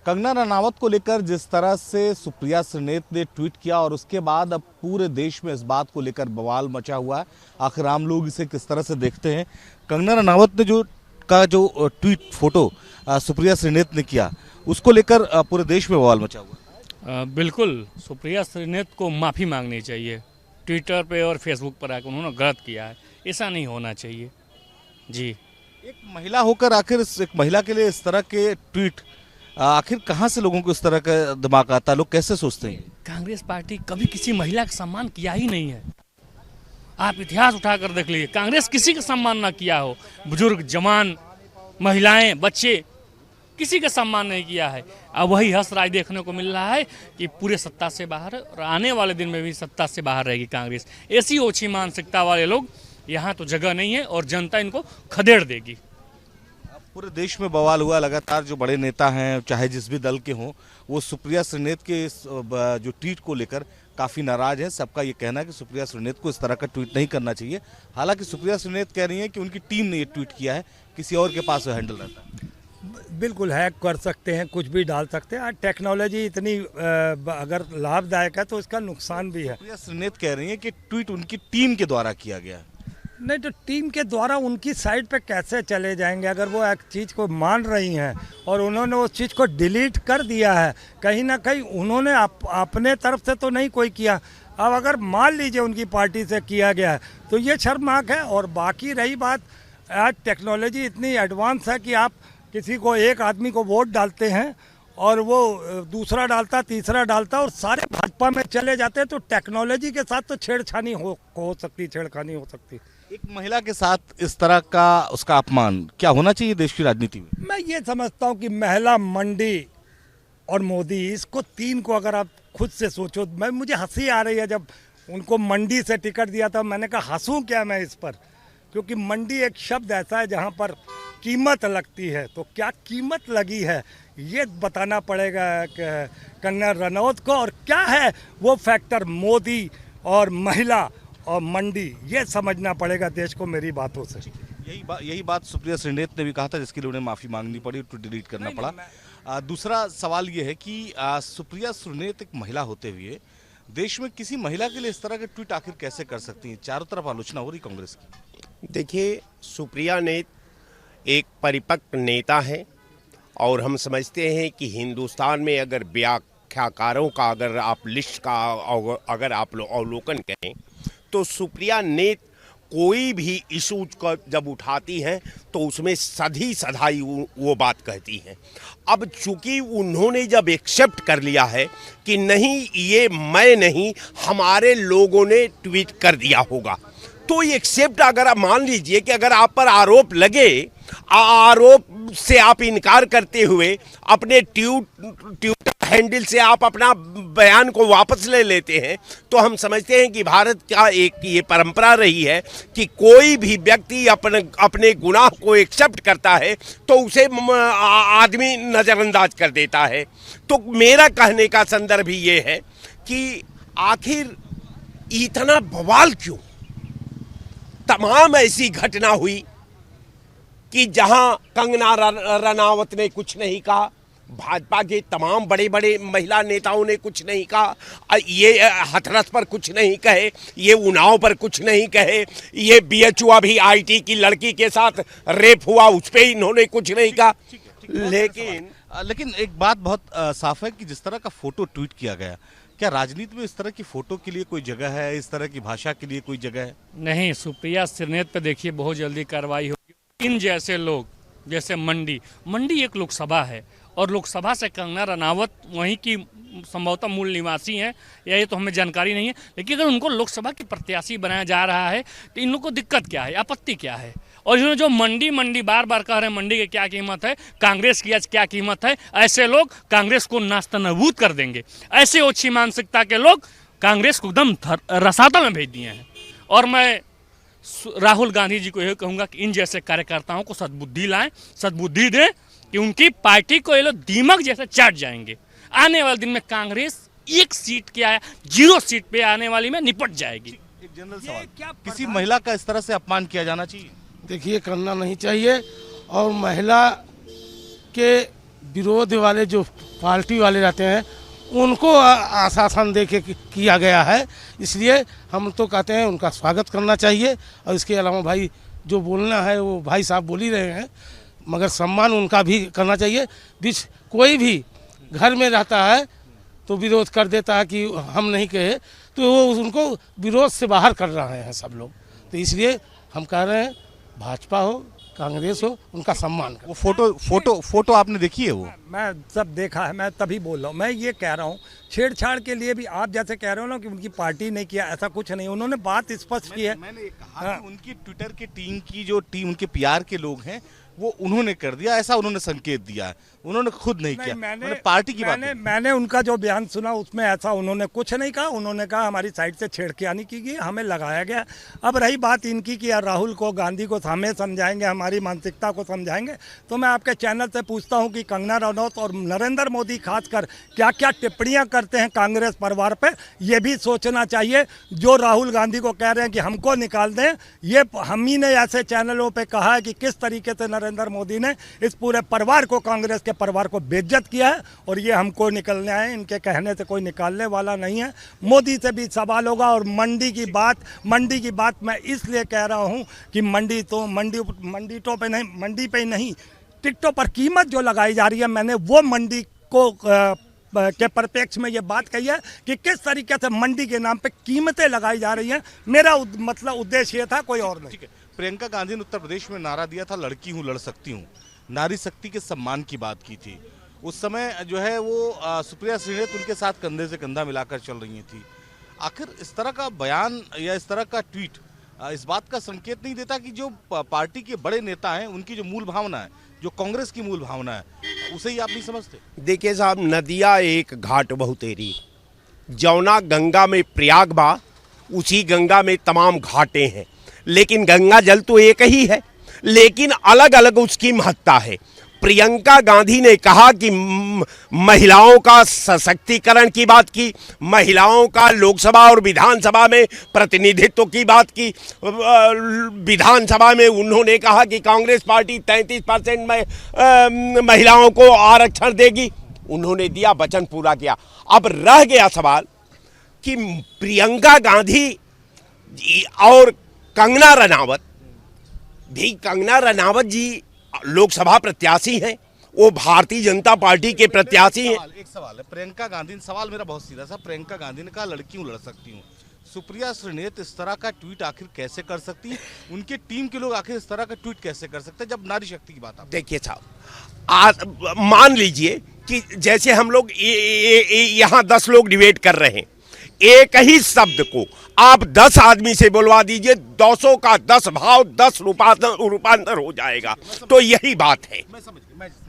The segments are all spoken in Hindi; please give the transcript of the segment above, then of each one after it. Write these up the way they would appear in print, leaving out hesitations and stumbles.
कंगना रनावत को लेकर जिस तरह से सुप्रिया श्रीनेत ने ट्वीट किया और उसके बाद अब पूरे देश में इस बात को लेकर बवाल मचा हुआ है। आखिर आम लोग इसे किस तरह से देखते हैं। कंगना रनावत ने जो ट्वीट फोटो सुप्रिया श्रीनेत ने किया उसको लेकर पूरे देश में बवाल मचा हुआ है। बिल्कुल सुप्रिया श्रीनेत को माफ़ी मांगनी चाहिए। ट्विटर पे और फेसबुक पर आकर उन्होंने गलत किया है, ऐसा नहीं होना चाहिए जी। एक महिला होकर आखिर एक महिला के लिए इस तरह के ट्वीट आखिर कहाँ से लोगों को इस तरह का दिमाग आता है, लोग कैसे सोचते हैं? कांग्रेस पार्टी कभी किसी महिला का सम्मान किया ही नहीं है। आप इतिहास उठाकर देख लीजिए, कांग्रेस किसी का सम्मान ना किया हो। बुजुर्ग, जवान, महिलाएं, बच्चे, किसी का सम्मान नहीं किया है। अब वही हंस राय देखने को मिल रहा है कि पूरे सत्ता से बाहर है और आने वाले दिन में भी सत्ता से बाहर रहेगी कांग्रेस। ऐसी ओछी मानसिकता वाले लोग यहाँ तो जगह नहीं है और जनता इनको खदेड़ देगी। पूरे देश में बवाल हुआ लगातार। जो बड़े नेता हैं चाहे जिस भी दल के हों, वो सुप्रिया श्रीनेत के इस जो ट्वीट को लेकर काफ़ी नाराज है। सबका ये कहना है कि सुप्रिया श्रीनेत को इस तरह का ट्वीट नहीं करना चाहिए। हालांकि सुप्रिया श्रीनेत कह रही हैं कि उनकी टीम ने ये ट्वीट किया है, किसी और के पास हैंडल रहता है। बिल्कुल हैक कर सकते हैं, कुछ भी डाल सकते हैं। आज टेक्नोलॉजी इतनी अगर लाभदायक है तो इसका नुकसान भी है। सुप्रिया श्रीनेत कह रही हैं कि ट्वीट उनकी टीम के द्वारा किया गया है। नहीं तो टीम के द्वारा उनकी साइट पे कैसे चले जाएंगे? अगर वो एक चीज़ को मान रही हैं और उन्होंने उस चीज़ को डिलीट कर दिया है, कहीं ना कहीं उन्होंने अपने तरफ से तो नहीं कोई किया। अब अगर मान लीजिए उनकी पार्टी से किया गया है तो ये शर्मनाक है। और बाकी रही बात, आज टेक्नोलॉजी इतनी एडवांस है कि आप किसी को, एक आदमी को वोट डालते हैं और वो दूसरा डालता, तीसरा डालता और सारे भाजपा में चले जाते हैं। तो टेक्नोलॉजी के साथ तो छेड़छानी हो सकती। एक महिला के साथ इस तरह का उसका अपमान क्या होना चाहिए देश की राजनीति में? मैं ये समझता हूँ कि महिला, मंडी और मोदी, इसको तीन को अगर आप खुद से सोचो। मुझे हंसी आ रही है जब उनको मंडी से टिकट दिया था। मैंने कहा हंसूं क्या मैं इस पर, क्योंकि मंडी एक शब्द ऐसा है जहाँ पर कीमत लगती है। तो क्या कीमत लगी है ये बताना पड़ेगा कंगना रनौत को। और क्या है वो फैक्टर मोदी और महिला और मंडी, ये समझना पड़ेगा देश को मेरी बातों से। यही बात सुप्रिया श्रीनेत ने भी कहा था, जिसके लिए उन्हें माफी मांगनी पड़ी, तो डिलीट करना पड़ा। दूसरा सवाल ये है कि सुप्रिया श्रीनेत एक महिला होते हुए देश में किसी महिला के लिए इस तरह के ट्वीट आखिर कैसे कर सकती हैं? चारों तरफ आलोचना हो रही कांग्रेस की। देखिए, सुप्रिया ने एक परिपक्व नेता है और हम समझते हैं कि हिंदुस्तान में अगर व्याख्याकारों का अगर आप लिस्ट का अगर आप अवलोकन करें तो सुप्रिया ने कोई भी इशू का जब उठाती हैं तो उसमें सधी सधाई वो बात कहती हैं। अब चूंकि उन्होंने जब एक्सेप्ट कर लिया है कि नहीं, ये मैं नहीं, हमारे लोगों ने ट्वीट कर दिया होगा, तो एक्सेप्ट अगर आप मान लीजिए कि अगर आप पर आरोप लगे, आरोप से आप इनकार करते हुए अपने ट्विटर हैंडल से आप अपना बयान को वापस ले लेते हैं, तो हम समझते हैं कि भारत का एक ये परंपरा रही है कि कोई भी व्यक्ति अपने गुनाह को एक्सेप्ट करता है तो उसे आदमी नज़रअंदाज कर देता है। तो मेरा कहने का संदर्भ ये है कि आखिर इतना बवाल क्यों? तमाम ऐसी घटना हुई कि जहां कंगना रनावत ने कुछ नहीं कहा, भाजपा के तमाम बड़े बड़े महिला नेताओं ने कुछ नहीं कहा, ये हथरस पर कुछ नहीं कहे, ये उन्नाव पर कुछ नहीं कहे, ये बीएचयू अभी आईटी की लड़की के साथ रेप हुआ उस पर इन्होंने कुछ नहीं कहा। लेकिन एक बात बहुत साफ है कि जिस तरह का फोटो ट्वीट किया गया, क्या राजनीति में इस तरह की फोटो के लिए कोई जगह है? इस तरह की भाषा के लिए कोई जगह है? नहीं, सुप्रिया श्रीनेत पे देखिए बहुत जल्दी कार्रवाई होगी। इन जैसे लोग, जैसे मंडी एक लोकसभा है और लोकसभा से कंगना रनावत वहीं की संभवतः मूल निवासी हैं, या ये तो हमें जानकारी नहीं है। लेकिन अगर उनको लोकसभा की प्रत्याशी बनाया जा रहा है तो इन लोगों को दिक्कत क्या है, आपत्ति क्या है? और इन्होंने जो मंडी बार बार कह रहे हैं मंडी की क्या कीमत है, कांग्रेस की आज क्या कीमत है, ऐसे लोग कांग्रेस को नास्तनाबूद कर देंगे। ऐसे ओछी मानसिकता के लोग कांग्रेस को एकदम रसातल में भेज दिए हैं। और मैं राहुल गांधी जी को यह कहूँगा कि इन जैसे कार्यकर्ताओं को सद्बुद्धि लाएं, सद्बुद्धि दें कि उनकी पार्टी को ये लोग दीमक जैसे चाट जाएंगे। आने वाले दिन में कांग्रेस एक सीट के 0 सीट पे आने वाली में निपट जाएगी। एक जनरल सवाल, किसी महिला का इस तरह से अपमान किया जाना चाहिए? देखिए, करना नहीं चाहिए। और महिला के विरोध वाले जो पार्टी वाले रहते हैं उनको आश्वासन दे के किया गया है। इसलिए हम तो कहते हैं उनका स्वागत करना चाहिए। और इसके अलावा भाई जो बोलना है वो भाई साहब बोल ही रहे हैं, मगर सम्मान उनका भी करना चाहिए। बीच कोई भी घर में रहता है तो विरोध कर देता है कि हम नहीं कहे, तो वो उनको विरोध से बाहर कर रहे हैं सब लोग। तो इसलिए हम कह रहे हैं भाजपा हो कांग्रेस हो, उनका सम्मान करें। वो फोटो आपने देखी है? वो मैं सब देखा है, मैं तभी बोल रहा हूँ। मैं ये कह रहा हूँ छेड़छाड़ के लिए भी आप जैसे कह रहे हो ना कि उनकी पार्टी ने किया, ऐसा कुछ नहीं। उन्होंने बात स्पष्ट की है। मैंने ये कहा कि उनकी ट्विटर की टीम की जो टीम उनके पीआर के लोग हैं वो उन्होंने कर दिया, ऐसा उन्होंने संकेत दिया है, उन्होंने खुद नहीं किया। उन्होंने पार्टी की बात मैंने उनका जो बयान सुना उसमें ऐसा उन्होंने कुछ नहीं कहा। उन्होंने कहा हमारी साइड से छेड़खानी की गई, हमें लगाया गया। अब रही बात इनकी कि यार राहुल को गांधी को हमें समझाएंगे, हमारी मानसिकता को समझाएंगे, तो मैं आपके चैनल से पूछता हूं कि कंगना रनौत और नरेंद्र मोदी खासकर क्या क्या टिप्पणियां करते हैं कांग्रेस परिवार पे, ये भी सोचना चाहिए। जो राहुल गांधी को कह रहे हैं कि हमको निकाल दें, ये हम ही ने ऐसे चैनलों पे कहा है कि किस तरीके से नरेंद्र मोदी ने इस पूरे परिवार को, कांग्रेस के परिवार को बेइज्जत किया है। और ये हमको निकलने आए, इनके कहने से कोई निकालने वाला नहीं है। मोदी से भी सवाल होगा। और मंडी की बात मैं इसलिए कह रहा हूँ कि मंडी पे नहीं, टिकटों पर कीमत जो लगाई जा रही है, मैंने वो मंडी को के परिप्रेक्ष में ये बात कही है कि किस तरीके से मंडी के नाम पे कीमतें लगाई जा रही हैं। मेरा मतलब उद्देश्य ये था, कोई और नहीं। ठीक है। प्रियंका गांधी ने उत्तर प्रदेश में नारा दिया था लड़की हूँ लड़ सकती हूँ, नारी शक्ति के सम्मान की बात की थी। उस समय जो है वो सुप्रिया श्रीनेत उनके साथ कंधे से कंधा मिलाकर चल रही थी। आखिर इस तरह का बयान या इस तरह का ट्वीट इस बात का संकेत नहीं देता कि जो पार्टी के बड़े नेता हैं उनकी जो मूल भावना है, जो कांग्रेस की मूल भावना है, उसे ही आप नहीं समझते? देखिए साहब, नदिया एक घाट बहुतेरी, जौना गंगा में प्रयाग बा उसी गंगा में तमाम घाटे हैं, लेकिन गंगा जल तो एक ही है, लेकिन अलग अलग उसकी महत्ता है। प्रियंका गांधी ने कहा कि महिलाओं का सशक्तिकरण की बात की, महिलाओं का लोकसभा और विधानसभा में प्रतिनिधित्व की बात की। विधानसभा में उन्होंने कहा कि कांग्रेस पार्टी 33% में महिलाओं को आरक्षण देगी। उन्होंने दिया, वचन पूरा किया। अब रह गया सवाल कि प्रियंका गांधी और कंगना रनावत जी लोकसभा प्रत्याशी हैं, वो भारतीय जनता पार्टी के प्रत्याशी हैं। एक सवाल है, प्रियंका गांधी, सवाल मेरा बहुत सीधा सा, प्रियंका गांधी ने कहा लड़की हूँ लड़ सकती हूँ, सुप्रिया श्रीनेत इस तरह का ट्वीट आखिर कैसे कर सकती है? उनके टीम के लोग आखिर इस तरह का ट्वीट कैसे कर सकते हैं जब नारी शक्ति की बात? देखिए साहब, मान लीजिए कि जैसे हम लोग यहाँ 10 लोग डिबेट कर रहे हैं, एक ही शब्द को आप 10 आदमी से बोलवा दीजिए, 200 का 10 भाव 10 रूपांतर हो जाएगा। तो यही बात है।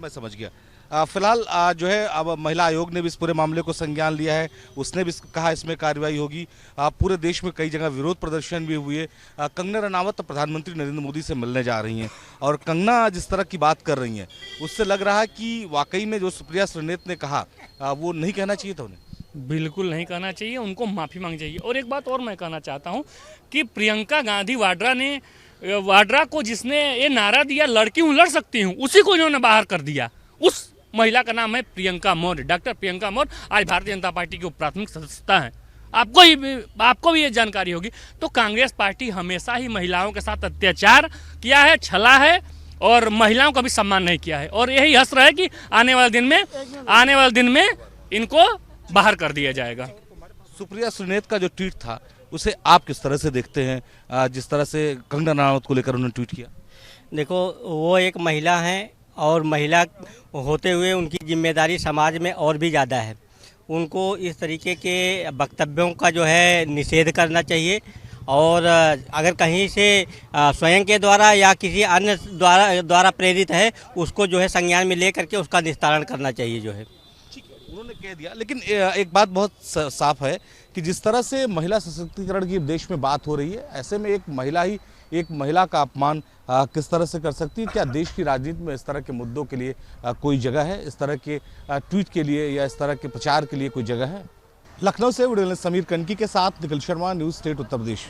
मैं समझ गया। फिलहाल जो है अब महिला आयोग ने भी इस पूरे मामले को संज्ञान लिया है, उसने भी कहा इसमें कार्रवाई होगी। पूरे देश में कई जगह विरोध प्रदर्शन भी हुए। कंगना रनावत प्रधानमंत्री नरेंद्र मोदी से मिलने जा रही हैं और कंगना जिस तरह की बात कर रही हैं उससे लग रहा है कि वाकई में जो सुप्रिया श्रीनेत ने कहा वो नहीं कहना चाहिए था उन्हें। बिल्कुल नहीं कहना चाहिए, उनको माफ़ी मांगनी चाहिए। और एक बात और मैं कहना चाहता हूं कि प्रियंका गांधी वाड्रा को जिसने ये नारा दिया लड़की हूँ लड़ सकती हूँ, उसी को इन्होंने बाहर कर दिया। उस महिला का नाम है प्रियंका मौर्य, डॉक्टर प्रियंका मौर्य। आज भारतीय जनता पार्टी की प्राथमिक सदस्यता है, आपको भी ये जानकारी होगी। तो कांग्रेस पार्टी हमेशा ही महिलाओं के साथ अत्याचार किया है, छला है और महिलाओं का भी सम्मान नहीं किया है। और यही हंस रहा है कि आने वाले दिन में इनको बाहर कर दिया जाएगा। सुप्रिया श्रीनेत का जो ट्वीट था उसे आप किस तरह से देखते हैं, जिस तरह से कंगना रनावत को लेकर उन्होंने ट्वीट किया? देखो, वो एक महिला हैं और महिला होते हुए उनकी जिम्मेदारी समाज में और भी ज़्यादा है। उनको इस तरीके के वक्तव्यों का जो है निषेध करना चाहिए और अगर कहीं से स्वयं के द्वारा या किसी अन्य द्वारा प्रेरित है, उसको जो है संज्ञान में ले करके उसका निस्तारण करना चाहिए जो है। उन्होंने कह दिया, लेकिन एक बात बहुत साफ है कि जिस तरह से महिला सशक्तिकरण की देश में बात हो रही है, ऐसे में एक महिला का अपमान किस तरह से कर सकती है? क्या देश की राजनीति में इस तरह के मुद्दों के लिए कोई जगह है? इस तरह के ट्वीट के लिए या इस तरह के प्रचार के लिए कोई जगह है? लखनऊ से वीडियो जर्नलिस्ट समीर कनकी के साथ निखिल शर्मा, न्यूज़ स्टेट उत्तर प्रदेश।